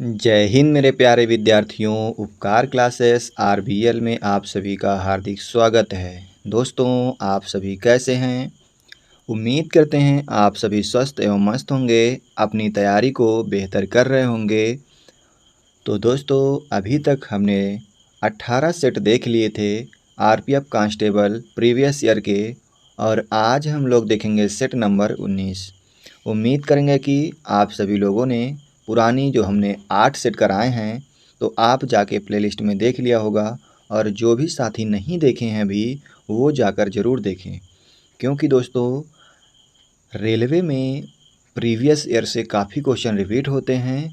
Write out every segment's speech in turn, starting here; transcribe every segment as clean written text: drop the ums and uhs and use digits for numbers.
जय हिंद मेरे प्यारे विद्यार्थियों। उपकार क्लासेस आरबीएल में आप सभी का हार्दिक स्वागत है। दोस्तों, आप सभी कैसे हैं? उम्मीद करते हैं आप सभी स्वस्थ एवं मस्त होंगे, अपनी तैयारी को बेहतर कर रहे होंगे। तो दोस्तों, अभी तक हमने 18 सेट देख लिए थे आरपीएफ कांस्टेबल प्रीवियस ईयर के, और आज हम लोग देखेंगे सेट नंबर 19। उम्मीद करेंगे कि आप सभी लोगों ने पुरानी जो हमने 8 सेट कराए हैं तो आप जाके प्लेलिस्ट में देख लिया होगा, और जो भी साथी नहीं देखे हैं भी वो जाकर ज़रूर देखें, क्योंकि दोस्तों रेलवे में प्रीवियस ईयर से काफ़ी क्वेश्चन रिपीट होते हैं।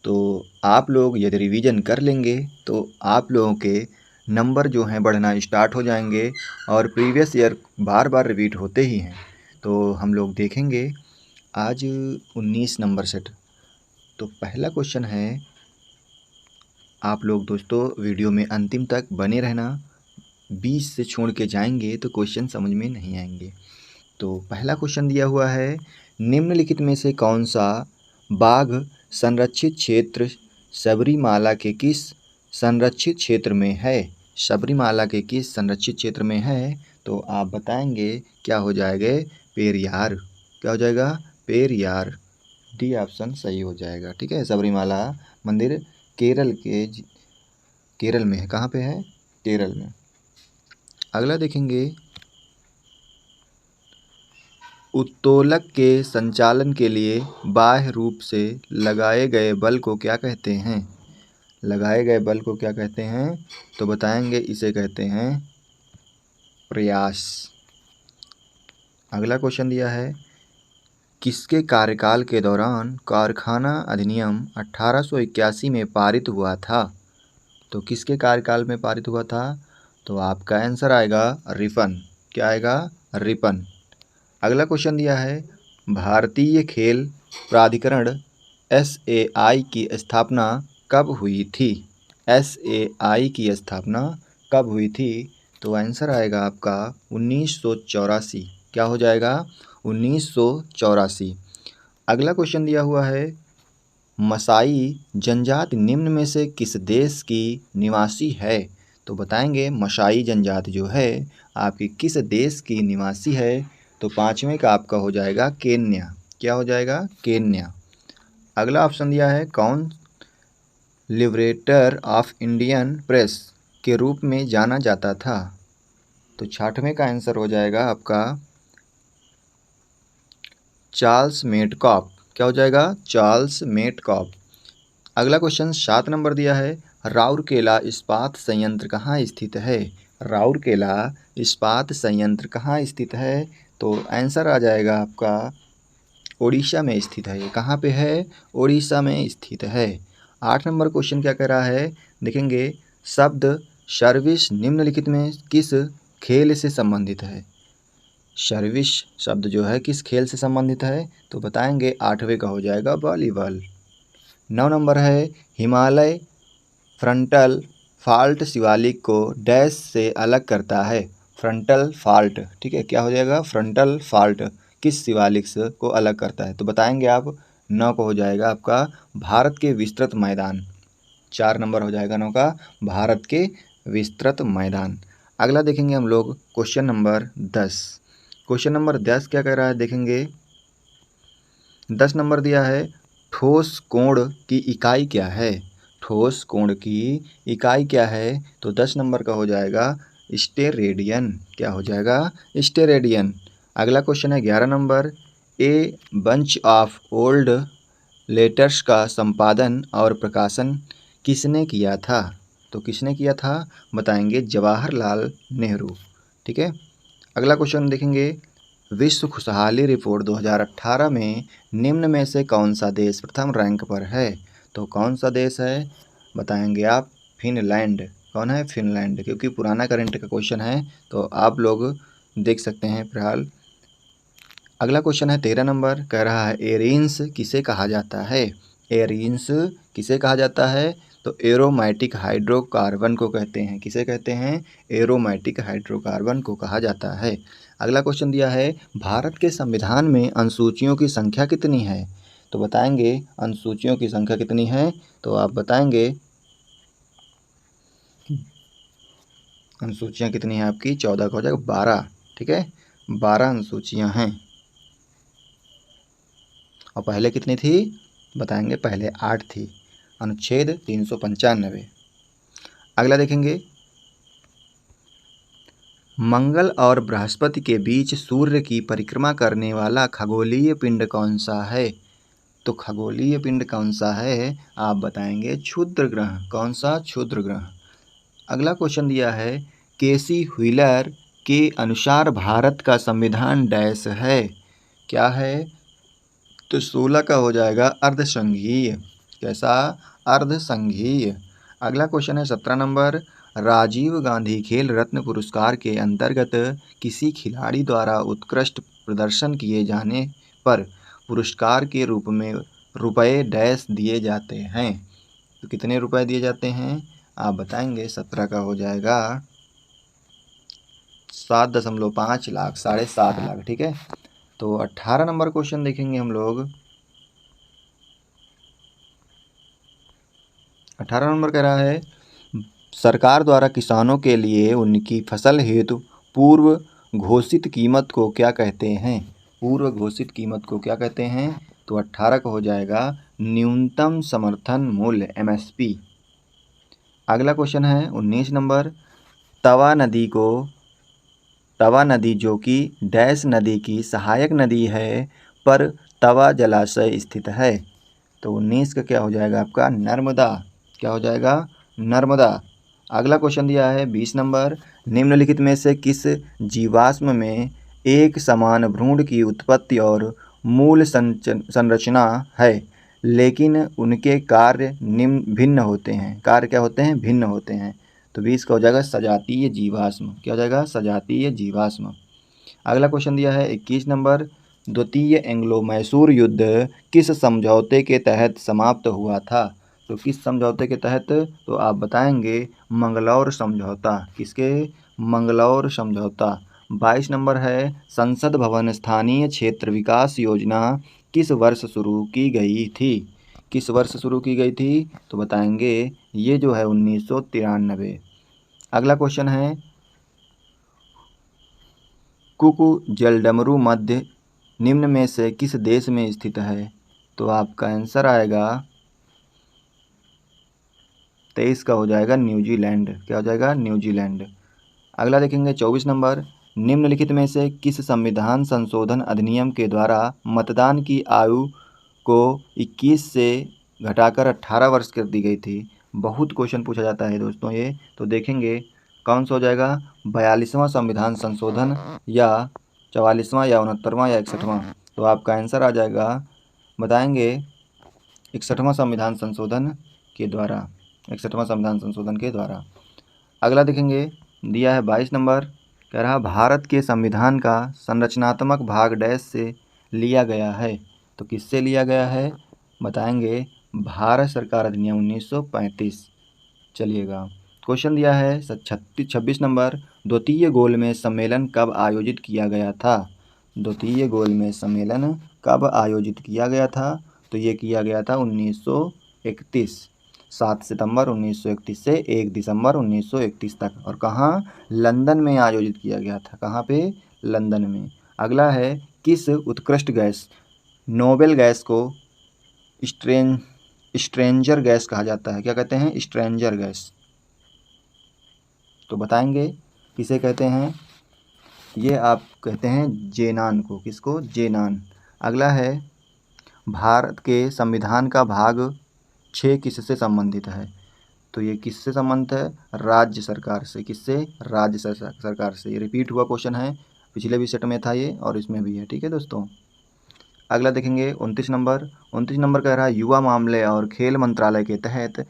तो आप लोग यदि रिवीजन कर लेंगे तो आप लोगों के नंबर जो हैं बढ़ना स्टार्ट हो जाएंगे, और प्रीवियस ईयर बार बार रिपीट होते ही हैं। तो हम लोग देखेंगे आज 19 नंबर सेट। तो पहला क्वेश्चन है, आप लोग दोस्तों वीडियो में अंतिम तक बने रहना, 20 से छोड़ के जाएंगे तो क्वेश्चन समझ में नहीं आएंगे। तो पहला क्वेश्चन दिया हुआ है, निम्नलिखित में से कौन सा बाघ संरक्षित क्षेत्र सबरीमाला के किस संरक्षित क्षेत्र में है? सबरीमाला के किस संरक्षित क्षेत्र में है? तो आप बताएंगे क्या हो जाएगा? पेरियार। क्या हो जाएगा? पेरियार। डी ऑप्शन सही हो जाएगा। ठीक है, सबरीमाला मंदिर केरल में है। कहाँ पे है? केरल में। अगला देखेंगे, उत्तोलक के संचालन के लिए बाह्य रूप से लगाए गए बल को क्या कहते हैं? लगाए गए बल को क्या कहते हैं? तो बताएंगे इसे कहते हैं प्रयास। अगला क्वेश्चन दिया है, किसके कार्यकाल के दौरान कारखाना अधिनियम 1881 में पारित हुआ था? तो किसके कार्यकाल में पारित हुआ था? तो आपका आंसर आएगा रिपन। क्या आएगा? रिपन। अगला क्वेश्चन दिया है, भारतीय खेल प्राधिकरण SAI की स्थापना कब हुई थी? SAI की स्थापना कब हुई थी? तो आंसर आएगा आपका 1984। क्या हो जाएगा? 1984। अगला क्वेश्चन दिया हुआ है, मसाई जनजाति निम्न में से किस देश की निवासी है? तो बताएंगे मसाई जनजाति जो है आपकी किस देश की निवासी है? तो पाँचवें का आपका हो जाएगा केन्या। क्या हो जाएगा? केन्या। अगला ऑप्शन दिया है, कौन लिबरेटर ऑफ इंडियन प्रेस के रूप में जाना जाता था? तो छठवें का आंसर हो जाएगा आपका चार्ल्स मेटकॉफ। क्या हो जाएगा? Charles Metcalfe. अगला क्वेश्चन 7 नंबर दिया है, राउरकेला इस्पात संयंत्र कहाँ स्थित है? राउरकेला इस्पात संयंत्र कहाँ स्थित है? तो आंसर आ जाएगा आपका ओडिशा में स्थित है। ये कहाँ पे है? ओडिशा में स्थित है। 8 नंबर क्वेश्चन क्या कह रहा है, देखेंगे, शब्द सर्विस निम्नलिखित में किस खेल से संबंधित है? सर्विस शब्द जो है किस खेल से संबंधित है? तो बताएंगे 8वें का हो जाएगा वॉलीबॉल। 9 नंबर है, हिमालय फ्रंटल फाल्ट शिवालिक को डैश से अलग करता है? Frontal fault. ठीक है, क्या हो जाएगा? फ्रंटल फाल्ट किस शिवालिक से को अलग करता है? तो बताएंगे आप 9 को हो जाएगा आपका भारत के विस्तृत मैदान। 4 नंबर हो जाएगा 9 का भारत के विस्तृत मैदान। अगला देखेंगे हम लोग क्वेश्चन नंबर 10। क्वेश्चन नंबर 10 क्या कह रहा है, देखेंगे 10 नंबर दिया है, ठोस कोण की इकाई क्या है? ठोस कोण की इकाई क्या है? तो 10 नंबर का हो जाएगा स्टेरेडियन। क्या हो जाएगा? स्टेरेडियन। अगला क्वेश्चन है 11 number, a bunch of old letters का संपादन और प्रकाशन किसने किया था? तो किसने किया था? बताएंगे जवाहरलाल नेहरू। ठीक है। अगला क्वेश्चन देखेंगे, विश्व खुशहाली रिपोर्ट 2018 में निम्न में से कौन सा देश प्रथम रैंक पर है? तो कौन सा देश है? बताएंगे आप फिनलैंड। कौन है? फिनलैंड। क्योंकि पुराना करंट का क्वेश्चन है तो आप लोग देख सकते हैं फिलहाल। अगला क्वेश्चन है 13 नंबर, कह रहा है एरिन्स किसे कहा जाता है? एरिन्स किसे कहा जाता है? तो एरोमेटिक हाइड्रोकार्बन को कहते हैं। किसे कहते हैं? एरोमेटिक हाइड्रोकार्बन को कहा जाता है। अगला क्वेश्चन दिया है, भारत के संविधान में अनुसूचियों की संख्या कितनी है? तो बताएंगे अनुसूचियों की संख्या कितनी है, तो आप बताएंगे अनुसूचियाँ कितनी हैं आपकी 14 का हो जाएगा 12, ठीक है 12 अनुसूचियाँ हैं। और पहले कितनी थी बताएंगे, पहले 8 थी। अनुच्छेद 395। अगला देखेंगे, मंगल और बृहस्पति के बीच सूर्य की परिक्रमा करने वाला खगोलीय पिंड कौन सा है? तो खगोलीय पिंड कौन सा है आप बताएंगे, क्षुद्र ग्रह। कौन सा? क्षुद्र ग्रह। अगला क्वेश्चन दिया है, केसी व्हीलर के अनुसार भारत का संविधान डैश है? क्या है? तो 16 का हो जाएगा अर्धसंघीय। कैसा? अर्धसंघीय। अगला क्वेश्चन है 17 नंबर, राजीव गांधी खेल रत्न पुरस्कार के अंतर्गत किसी खिलाड़ी द्वारा उत्कृष्ट प्रदर्शन किए जाने पर पुरस्कार के रूप में रुपए डैश दिए जाते हैं? तो कितने रुपए दिए जाते हैं आप बताएंगे, 17 का हो जाएगा 7.5 लाख, 7.5 लाख, ठीक है। तो 18 नंबर क्वेश्चन देखेंगे हम लोग। 18 नंबर कह रहा है, सरकार द्वारा किसानों के लिए उनकी फसल हेतु पूर्व घोषित कीमत को क्या कहते हैं? पूर्व घोषित कीमत को क्या कहते हैं? तो 18 का हो जाएगा न्यूनतम समर्थन मूल्य, MSP। अगला क्वेश्चन है 19 नंबर, तवा नदी जो कि डैश नदी की सहायक नदी है पर तवा जलाशय स्थित है। तो 19 का क्या हो जाएगा आपका, नर्मदा। क्या हो जाएगा? नर्मदा। अगला क्वेश्चन दिया है 20 नंबर, निम्नलिखित में से किस जीवाश्म में एक समान भ्रूण की उत्पत्ति और मूल संरचना है लेकिन उनके कार्य भिन्न होते हैं? कार्य क्या होते हैं? भिन्न होते हैं। तो 20 का हो जाएगा सजातीय जीवाश्म। क्या हो जाएगा? सजातीय जीवाश्म। अगला क्वेश्चन दिया है 21 नंबर, द्वितीय एंग्लो मैसूर युद्ध किस समझौते के तहत समाप्त हुआ था? तो किस समझौते के तहत? तो आप बताएंगे मंगलौर समझौता। किसके? मंगलौर समझौता। 22 नंबर है, संसद भवन स्थानीय क्षेत्र विकास योजना किस वर्ष शुरू की गई थी? किस वर्ष शुरू की गई थी? तो बताएंगे ये जो है 1993। अगला क्वेश्चन है, कुकु जलडमरू मध्य निम्न में से किस देश में स्थित है? तो आपका आंसर आएगा 23 का हो जाएगा न्यूजीलैंड। क्या हो जाएगा? न्यूजीलैंड। अगला देखेंगे 24 नंबर, निम्नलिखित में से किस संविधान संशोधन अधिनियम के द्वारा मतदान की आयु को 21 से घटाकर 18 वर्ष कर दी गई थी? बहुत क्वेश्चन पूछा जाता है दोस्तों ये, तो देखेंगे कौन सा हो जाएगा, 42वां संविधान संशोधन या 44वां या 69वां या 61वां? तो आपका आंसर आ जाएगा, बताएंगे 61वां संविधान संशोधन के द्वारा, 61वां संविधान संशोधन के द्वारा। अगला देखेंगे, दिया है 22 नंबर, कह रहा भारत के संविधान का संरचनात्मक भाग डैश से लिया गया है? तो किससे लिया गया है? बताएंगे भारत सरकार अधिनियम 1935। चलिएगा, क्वेश्चन दिया है 26 नंबर, द्वितीय गोलमेज सम्मेलन कब आयोजित किया गया था? द्वितीय गोलमेज सम्मेलन कब आयोजित किया गया था? तो ये किया गया था 1931, 7 सितंबर 1931 से 1 दिसंबर 1931 तक। और कहाँ? लंदन में आयोजित किया गया था। कहाँ पे? लंदन में। अगला है, किस उत्कृष्ट गैस, नोबेल गैस को स्ट्रेंजर गैस कहा जाता है? क्या कहते हैं? Stranger gas. तो बताएंगे किसे कहते हैं? ये आप कहते हैं जेनान को। किसको? जेनान। अगला है, भारत के संविधान का भाग 6 किससे संबंधित है? तो ये किससे संबंधित है? राज्य सरकार से। किससे? राज्य सरकार से। ये रिपीट हुआ क्वेश्चन है, पिछले भी सेट में था ये और इसमें भी है, ठीक है दोस्तों। अगला देखेंगे 29 नंबर। 29 नंबर कह रहा है, युवा मामले और खेल मंत्रालय के तहत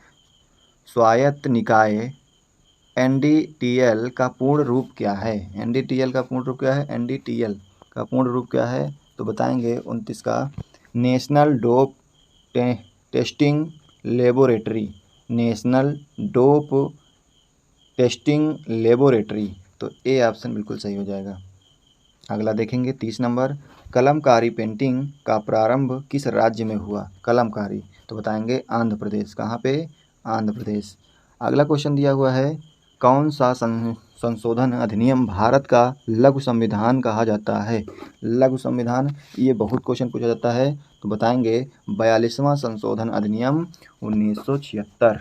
स्वायत्त निकाय NDTL का पूर्ण रूप क्या है? NDTL का पूर्ण रूप क्या है? NDTL का पूर्ण रूप क्या है? तो बताएंगे 29 का, national dope testing laboratory. National dope testing laboratory. तो ए ऑप्शन बिल्कुल सही हो जाएगा। अगला देखेंगे 30 नंबर, कलमकारी पेंटिंग का प्रारंभ किस राज्य में हुआ? कलमकारी, तो बताएंगे आंध्र प्रदेश। कहाँ पे? आंध्र प्रदेश। अगला क्वेश्चन दिया हुआ है, कौन सा संशोधन अधिनियम भारत का लघु संविधान कहा जाता है? लघु संविधान, ये बहुत क्वेश्चन पूछा जाता है, तो बताएंगे 42वां संशोधन अधिनियम 1976।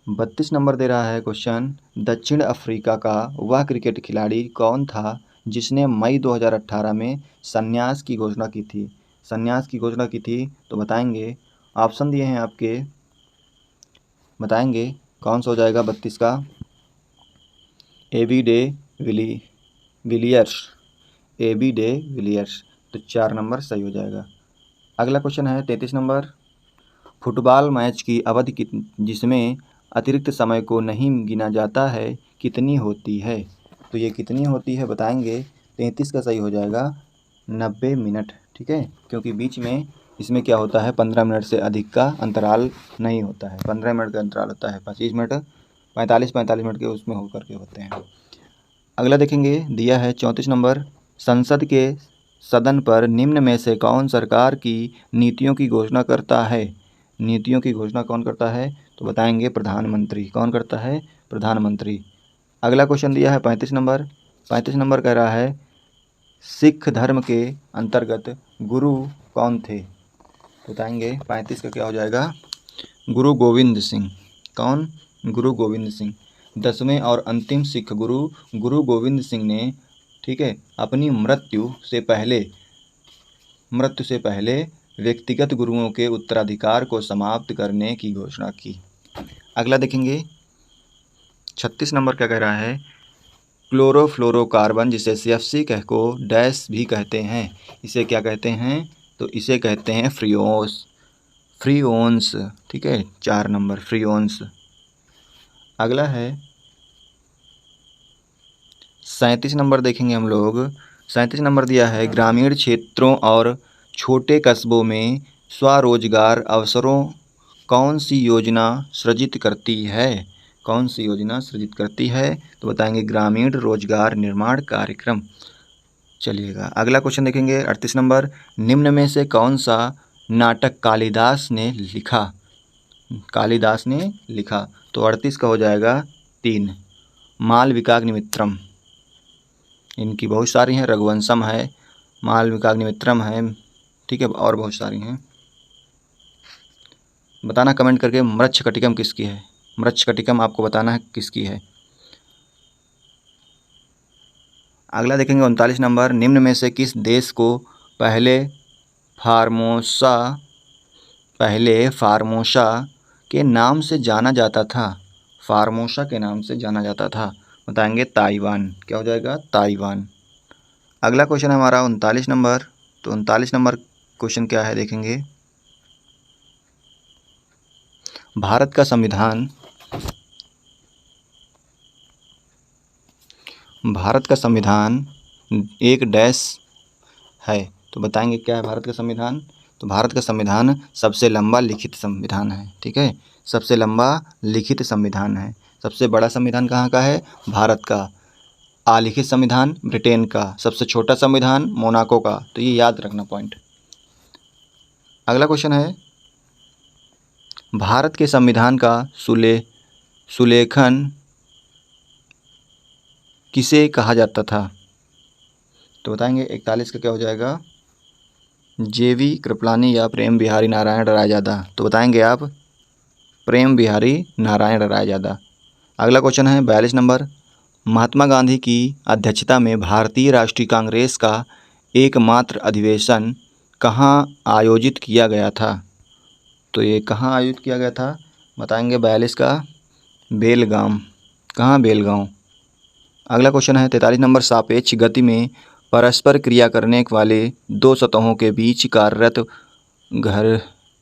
32 नंबर दे रहा है क्वेश्चन, दक्षिण अफ्रीका का वह क्रिकेट खिलाड़ी कौन था जिसने मई 2018 में संन्यास की घोषणा की थी? संन्यास की घोषणा की थी, तो बताएंगे, ऑप्शन दिए हैं आपके, बताएंगे कौन सा हो जाएगा 32 का? AB de Villiers, AB de Villiers, तो 4 नंबर सही हो जाएगा। अगला क्वेश्चन है 33 नंबर, फुटबॉल मैच की अवधि जिसमें अतिरिक्त समय को नहीं गिना जाता है कितनी होती है? तो ये कितनी होती है बताएंगे, 33 का सही हो जाएगा 90 मिनट। ठीक है, क्योंकि बीच में इसमें क्या होता है, 15 मिनट से अधिक का अंतराल नहीं होता है, 15 मिनट का अंतराल होता है, 25 मिनट 45 मिनट के उसमें होकर के होते हैं। अगला देखेंगे, दिया है 34 नंबर, संसद के सदन पर निम्न में से कौन सरकार की नीतियों की घोषणा करता है? नीतियों की घोषणा कौन करता है? तो बताएंगे प्रधानमंत्री। कौन करता है? प्रधानमंत्री। अगला क्वेश्चन दिया है 35 नंबर, 35 नंबर कह रहा है, सिख धर्म के अंतर्गत गुरु कौन थे? बताएंगे 35 का क्या हो जाएगा? गुरु गोविंद सिंह। कौन? गुरु गोविंद सिंह। 10वें और अंतिम सिख गुरु गुरु गोविंद सिंह ने, ठीक है, अपनी मृत्यु से पहले व्यक्तिगत गुरुओं के उत्तराधिकार को समाप्त करने की घोषणा की। अगला देखेंगे 36 नंबर क्या कह रहा है, क्लोरोफ्लोरोकार्बन जिसे CFC को डैश भी कहते हैं, इसे क्या कहते हैं? तो इसे कहते हैं फ्रीओन्स। ठीक है, 4 नंबर फ्रीओन्स। अगला है 37 नंबर देखेंगे हम लोग। 37 नंबर दिया है, ग्रामीण क्षेत्रों और छोटे कस्बों में स्वरोजगार अवसरों कौन सी योजना सृजित करती है? कौन सी योजना सृजित करती है? तो बताएंगे ग्रामीण रोजगार निर्माण कार्यक्रम। चलिएगा, अगला क्वेश्चन देखेंगे 38 नंबर, निम्न में से कौन सा नाटक कालिदास ने लिखा? कालिदास ने लिखा, तो 38 का हो जाएगा 3, मालविकाग्निमित्रम। इनकी बहुत सारी हैं, रघुवंशम है, मालविकाग्निमित्रम है, ठीक है, और बहुत सारी हैं। बताना कमेंट करके मृच्छकटिकम किसकी है? मृच्छकटिकम आपको बताना है किसकी है। अगला देखेंगे 39 नंबर, निम्न में से किस देश को पहले फार्मोसा के नाम से जाना जाता था? फार्मोसा के नाम से जाना जाता था, बताएंगे ताइवान। क्या हो जाएगा? ताइवान। अगला क्वेश्चन है हमारा 39 नंबर, तो 39 नंबर क्वेश्चन क्या है देखेंगे, भारत का संविधान एक डैश है, तो बताएंगे क्या है भारत का संविधान? तो भारत का संविधान सबसे लंबा लिखित संविधान है। ठीक है, सबसे लंबा लिखित संविधान है। सबसे बड़ा संविधान कहाँ का है? भारत का। अलिखित संविधान ब्रिटेन का। सबसे छोटा संविधान मोनाको का। तो ये याद रखना पॉइंट। अगला क्वेश्चन है, भारत के संविधान का सुलेखन किसे कहा जाता था? तो बताएंगे 41 का क्या हो जाएगा, JV कृपलानी या प्रेम बिहारी नारायण रायजादा। तो बताएंगे आप प्रेम बिहारी नारायण रायजादा। अगला क्वेश्चन है 42 नंबर, महात्मा गांधी की अध्यक्षता में भारतीय राष्ट्रीय कांग्रेस का एकमात्र अधिवेशन कहाँ आयोजित किया गया था? तो ये कहाँ आयोजित किया गया था? बताएंगे 42 का बेलगाम। कहाँ? बेलगांव। अगला क्वेश्चन है 43 नंबर, सापेक्ष गति में परस्पर क्रिया करने वाले दो सतहों के बीच कार्यरत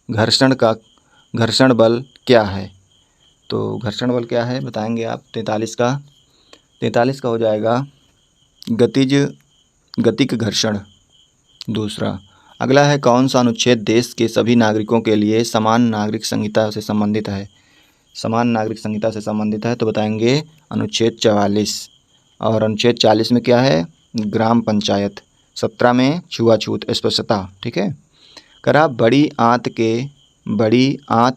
घर्षण बल क्या है? तो घर्षण बल क्या है बताएंगे आप 43 का हो जाएगा गतिक घर्षण। दूसरा। अगला है, कौन सा अनुच्छेद देश के सभी नागरिकों के लिए समान नागरिक संहिता से संबंधित है? समान नागरिक संहिता से संबंधित है, तो बताएंगे अनुच्छेद 44। और अनुच्छेद 40 में क्या है? ग्राम पंचायत। 17 में छुआछूत स्पष्टता। ठीक है। करा बड़ी आंत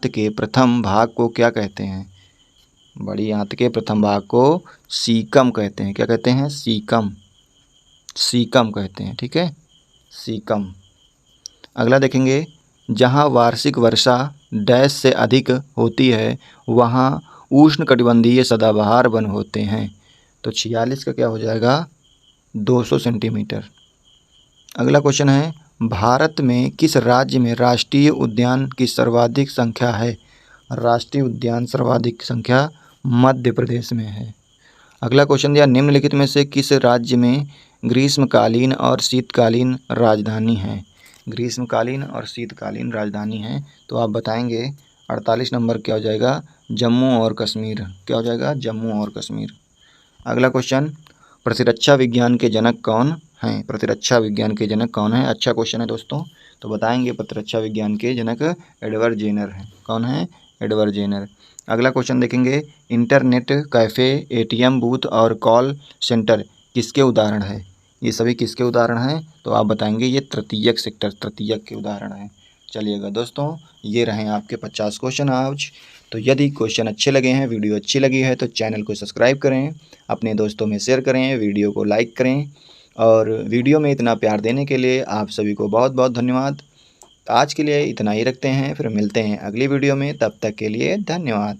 के प्रथम भाग को क्या कहते हैं? बड़ी आंत के प्रथम भाग को सीकम कहते हैं। क्या कहते हैं? सीकम। सीकम कहते हैं। ठीक है, सीकम। अगला देखेंगे, जहाँ वार्षिक वर्षा डैश से अधिक होती है वहाँ उष्णकटिबंधीय सदाबहार वन होते हैं। तो 46 का क्या हो जाएगा? 200 सेंटीमीटर। अगला क्वेश्चन है, भारत में किस राज्य में राष्ट्रीय उद्यान की सर्वाधिक संख्या है? राष्ट्रीय उद्यान सर्वाधिक संख्या मध्य प्रदेश में है। अगला क्वेश्चन दिया, निम्नलिखित में से किस राज्य में ग्रीष्मकालीन और शीतकालीन राजधानी है? ग्रीष्मकालीन और शीतकालीन राजधानी है, तो आप बताएंगे 48 नंबर क्या हो जाएगा? जम्मू और कश्मीर। क्या हो जाएगा? जम्मू और कश्मीर। अगला क्वेश्चन, प्रतिरक्षा विज्ञान के जनक कौन हैं? प्रतिरक्षा विज्ञान के जनक कौन हैं? अच्छा क्वेश्चन है दोस्तों, तो बताएंगे प्रतिरक्षा विज्ञान के जनक एडवर्ड जेनर हैं। कौन है? Edward Jenner. अगला क्वेश्चन देखेंगे, इंटरनेट कैफ़े, एटीएम बूथ और कॉल सेंटर किसके उदाहरण है? ये सभी किसके उदाहरण हैं? तो आप बताएंगे ये तृतीयक सेक्टर, तृतीयक के उदाहरण हैं। चलिएगा दोस्तों, ये रहे आपके 50 क्वेश्चन आज। तो यदि क्वेश्चन अच्छे लगे हैं, वीडियो अच्छी लगी है तो चैनल को सब्सक्राइब करें, अपने दोस्तों में शेयर करें, वीडियो को लाइक करें और वीडियो में इतना प्यार देने के लिए आप सभी को बहुत बहुत धन्यवाद। आज के लिए इतना ही रखते हैं, फिर मिलते हैं अगली वीडियो में, तब तक के लिए धन्यवाद।